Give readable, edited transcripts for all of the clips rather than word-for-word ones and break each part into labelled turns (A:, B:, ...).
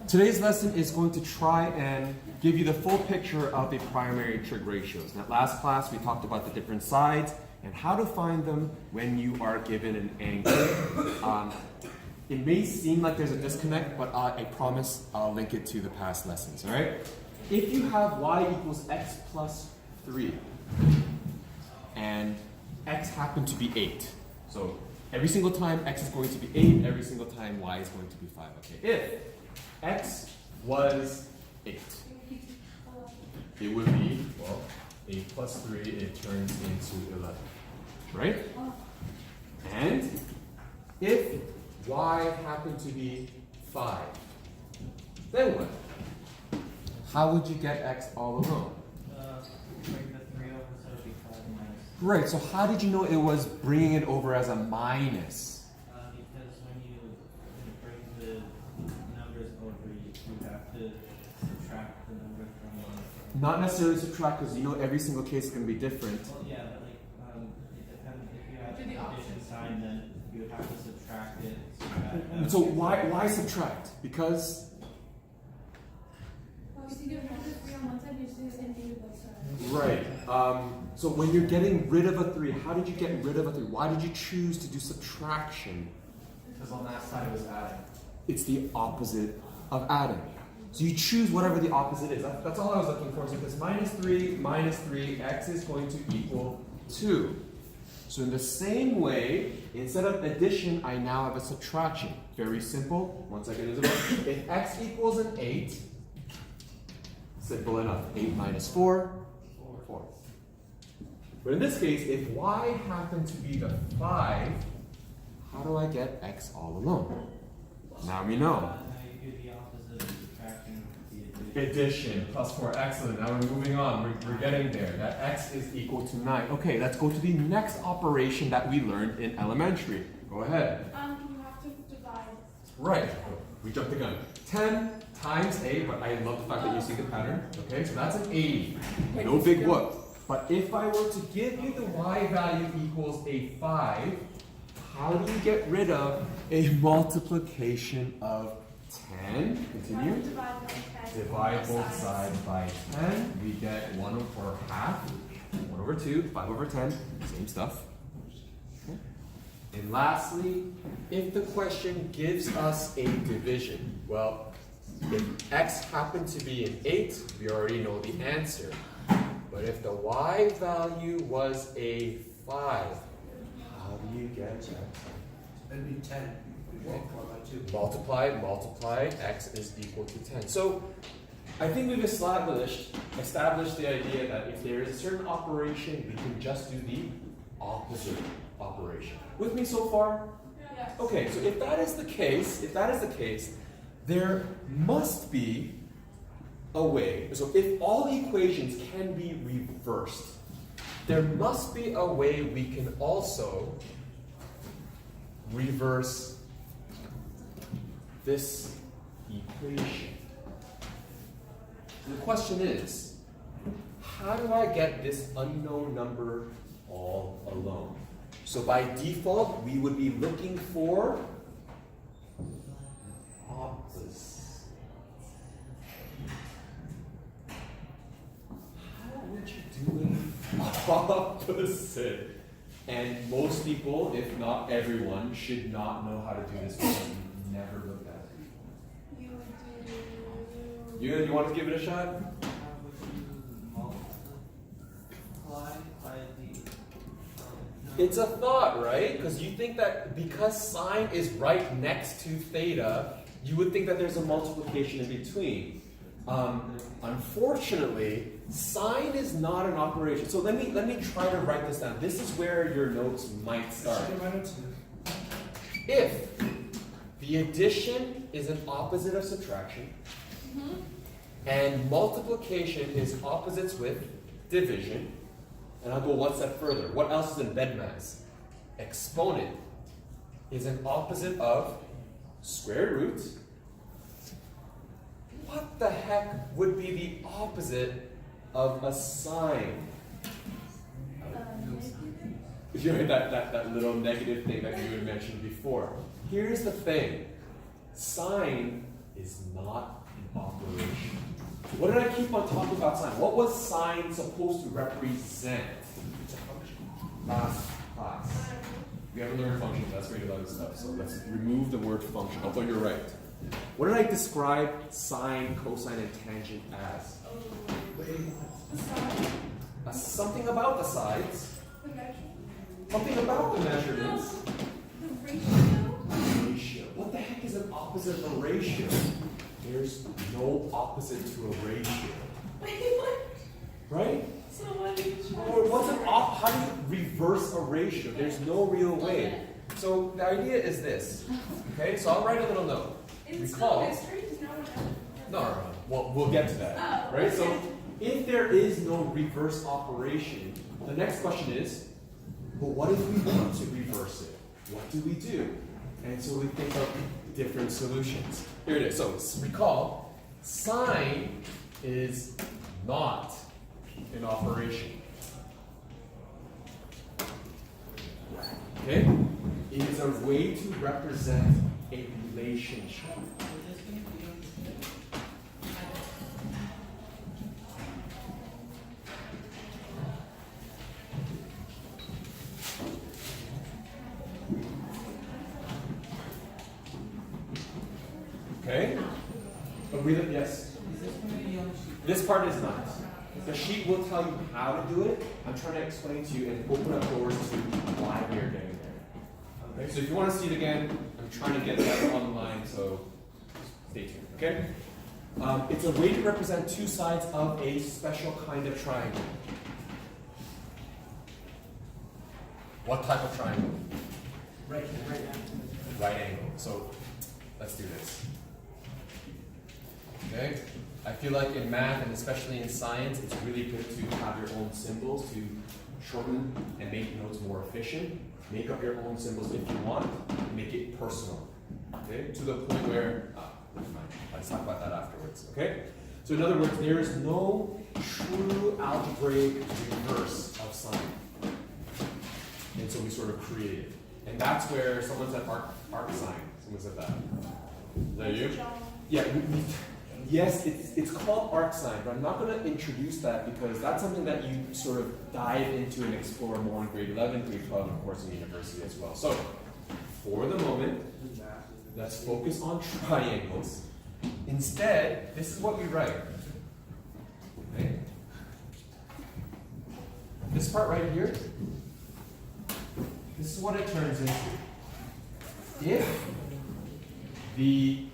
A: Today's lesson is going to try and give you the full picture of the primary trig ratios. In that last class, we talked about the different sides and how to find them when you are given an angle. It may seem like there's a disconnect, but I promise I'll link it to the past lessons, all right? If you have y equals x plus 3, and x happened to be 8, so every single time x is going to be 8, every single time y is going to be 5, okay? If x was 8, it would be, well, 8 plus 3, it turns into 11, right? And if y happened to be 5, then what? How would you get x all alone?
B: Break the 3 over, so it would be 5 minus.
A: Right, so how did you know it was bringing it over as a minus?
B: Because when you break the numbers over, you have to subtract the number from one.
A: Not necessarily subtract, because you know every single case is going to be different.
B: Well, yeah, but like, it depends. If you have the addition sign, then you would have to subtract it.
A: So why subtract? Because right. So when you're getting rid of a 3, how did you get rid of a 3? Why did you choose to do subtraction?
B: Because on that side it was adding.
A: It's the opposite of adding. So you choose whatever the opposite is. That's all I was looking for. So if it's minus 3, x is going to equal 2. So in the same way, instead of addition, I now have a subtraction. Very simple. One second, Isabel. If x equals an 8, simple enough. 8 minus 4, 4. But in this case, if y happened to be the 5, how do I get x all alone? Now we know.
B: Now you do the opposite of subtraction, the
A: Addition, plus 4, excellent. Now we're moving on, we're getting there. That x is equal to 9. Okay, let's go to the next operation that we learned in elementary. Go ahead.
C: You have to divide.
A: Right, we jumped the gun. 10 times 8, but I love the fact that you see the pattern. Okay, so that's an 80. No big whoop. But if I were to give you the y value equals a 5, how do you get rid of a multiplication of 10? Continue. Divide both sides by 10. We get 1 over half. 1 over 2, 5 over 10. Same stuff. Okay. And lastly, if the question gives us a division, well, if x happened to be an 8, we already know the answer. But if the y value was a 5, how do you get x?
D: It'd be 10. Multiply by 2.
A: Multiply, x is equal to 10. So I think we've established the idea that if there is a certain operation, we can just do the opposite operation. With me so far?
C: Yes.
A: Okay, so if that is the case, there must be a way. So if all equations can be reversed, there must be a way we can also reverse this equation. So the question is, how do I get this unknown number all alone? So by default, we would be looking for opposite. How would you do an opposite? And most people, if not everyone, should not know how to do this because you've never looked at it. You want to give it a shot?
B: How would you multiply by the...
A: It's a thought, right? Because you think that because sine is right next to theta, you would think that there's a multiplication in between. Unfortunately, sine is not an operation. So let me try to write this down. This is where your notes might start. If the addition is an opposite of subtraction, and multiplication is opposites with division, and I'll go one step further. What else is in bedmass? Exponent is an opposite of square root. What the heck would be the opposite of a sine? You know, that little negative thing that you had mentioned before. Here's the thing. Sine is not an operation. What did I keep on talking about sine? What was sine supposed to represent?
D: It's a function.
A: Last class. We haven't learned functions, that's very lot of stuff. So let's remove the word function, although you're right. What did I describe sine, cosine, and tangent as? Something about the sides. Something about the measurements. Ratio. What the heck is an opposite of a ratio? There's no opposite to a ratio. Right?
C: So what do you
A: Or what's an how do you reverse a ratio? There's no real way. So the idea is this. Okay, so I'll write a little note. Recall. No. We'll get to that. Right? So if there is no reverse operation, the next question is, well, what if we want to reverse it? What do we do? And so we think of different solutions. Here it is. So recall, sine is not an operation. Okay? It is a way to represent a relationship. Okay? But yes? This part is not. The sheet will tell you how to do it. I'm trying to explain to you and open up doors to why we are getting there. Okay, so if you want to see it again, I'm trying to get that online, so stay tuned, okay? It's a way to represent two sides of a special kind of triangle. What type of triangle?
D: Right angle.
A: Right angle. So let's do this. Okay? I feel like in math and especially in science, it's really good to have your own symbols to shorten and make notes more efficient. Make up your own symbols if you want. Make it personal. Okay? To the point where, never mind. Let's talk about that afterwards. Okay? So in other words, there is no true algebraic reverse of sine. And so we sort of create it. And that's where someone said arc sine. Someone said that. Is that you? Yeah. Yes, it's called arc sine, but I'm not going to introduce that because that's something that you sort of dive into and explore more in grade 11, grade 12, and of course in university as well. So, for the moment, let's focus on triangles. Instead, this is what we write. Okay? This part right here, this is what it turns into. If the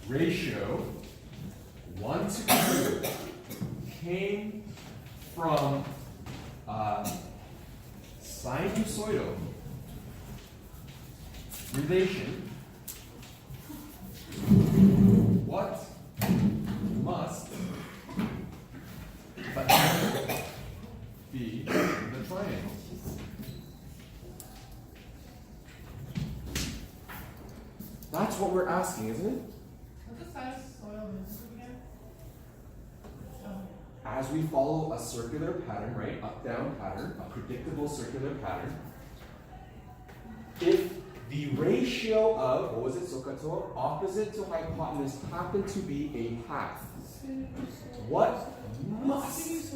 A: ratio 1 to 2 came from sinusoidal relation, what must the angle be in the triangle? That's what we're asking, isn't it? As we follow a circular pattern, right, up-down pattern, a predictable circular pattern, if the ratio of, what was it, sokato, opposite to hypotenuse happened to be a half, what must?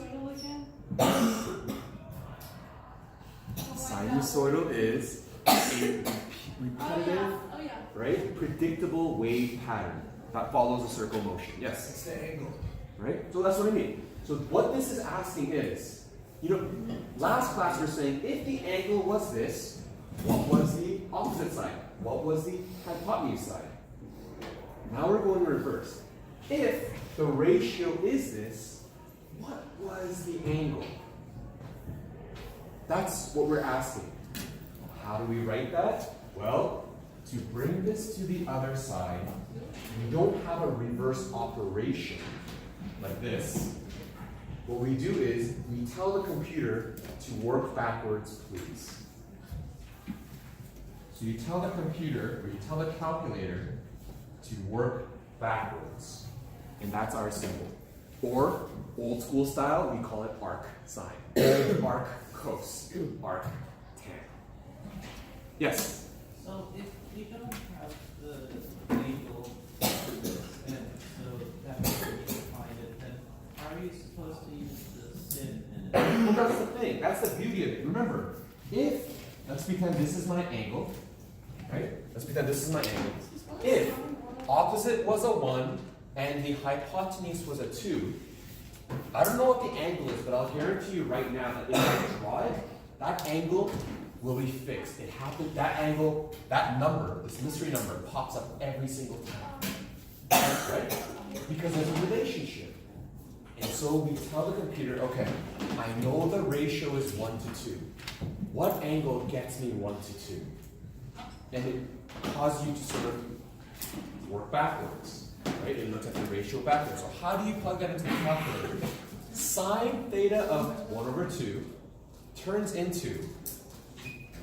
A: Sinusoidal is a repetitive, right, predictable wave pattern that follows a circle motion. Yes?
D: It's the angle.
A: Right? So that's what I mean. So what this is asking is, last class we were saying if the angle was this, what was the opposite side? What was the hypotenuse side? Now we're going reverse. If the ratio is this, what was the angle? That's what we're asking. How do we write that? Well, to bring this to the other side, we don't have a reverse operation like this. What we do is we tell the computer to work backwards, please. So you tell the computer, or you tell the calculator to work backwards. And that's our symbol. Or, old school style, we call it arc sine. Arc cos, arc tan. Yes?
B: So if you don't have the angle
A: But that's the thing. That's the beauty of it. Remember, if, let's pretend this is my angle, right? Let's pretend this is my angle. If opposite was a 1 and the hypotenuse was a 2, I don't know what the angle is, but I'll guarantee you right now that if I draw it, that angle will be fixed. It happened, that angle, that number, this mystery number, pops up every single time. Right? Because there's a relationship. And so we tell the computer, okay, I know the ratio is 1 to 2. What angle gets me 1 to 2? And it causes you to sort of work backwards. Right? It looks at the ratio backwards. So how do you plug that into the calculator? Sine theta of 1 over 2 turns into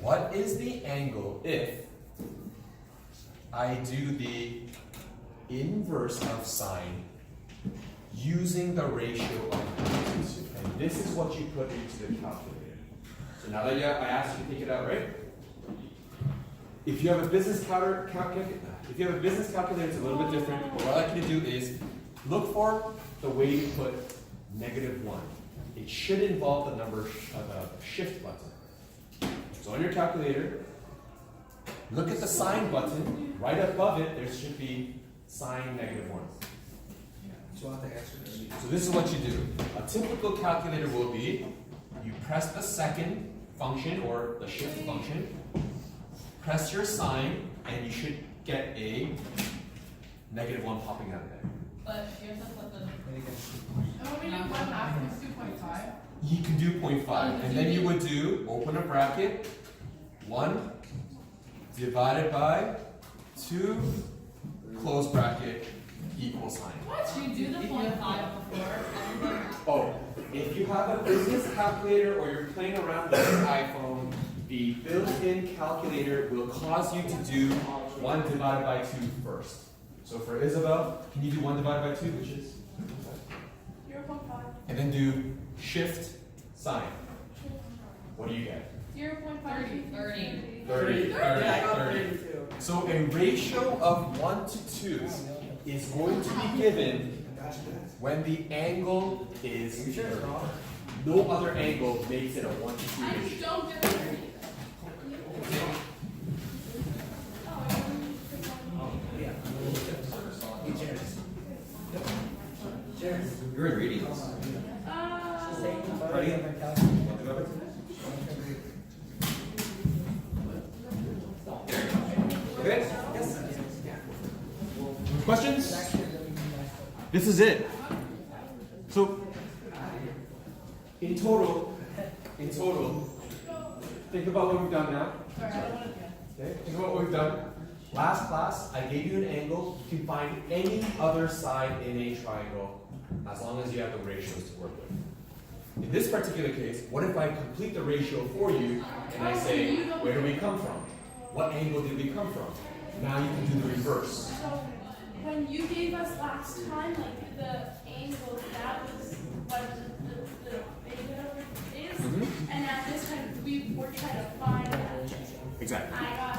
A: what is the angle if I do the inverse of sine using the ratio of 1 to 2. And this is what you put into the calculator. So now that I asked you to take it out, right? If you have a business calculator, it's a little bit different. But what I'd like you to do is look for the way you put -1. It should involve the number of the shift button. So on your calculator, look at the sign button. Right above it, there should be sign -1.
D: So I have to answer this.
A: So this is what you do. A typical calculator will be, you press the second function or the shift function, press your sign, and you should get a -1 popping out of there.
C: But you have to put the.
E: And when we do 1/2, it's 2.5.
A: You can do 0.5, and then you would do, open a bracket, 1 divided by 2, close bracket, equal sign.
C: What? You do the 0.5 before and then.
A: Oh, if you have a business calculator or you're playing around with an iPhone, the built-in calculator will cause you to do 1 divided by 2 first. So for Isabel, can you do 1 divided by 2, which is?
E: 0.5.
A: And then do shift sign. What do you get?
E: 0.5.
C: 30.
A: 30.
E: Yeah, I got
A: 30. So a ratio of 1 to 2 is going to be given when the angle is no other angle makes it a 1 to 2
E: I just
A: ratio.
E: don't get 30.
A: You're in reading. Ready? Okay? Yes. Questions? This is it. So, in total, think about what we've done now.
E: Sorry, I don't want to.
A: Okay? Think about what we've done. Last class, I gave you an angle. You can find any other side in a triangle as long as you have the ratios to work with. In this particular case, what if I complete the ratio for you and I say, where do we come from? What angle did we come from? Now you can do the reverse.
F: So when you gave us last time, like the angle, that was what the beta is, and at this time we were trying to find that.
A: Exactly.
F: I got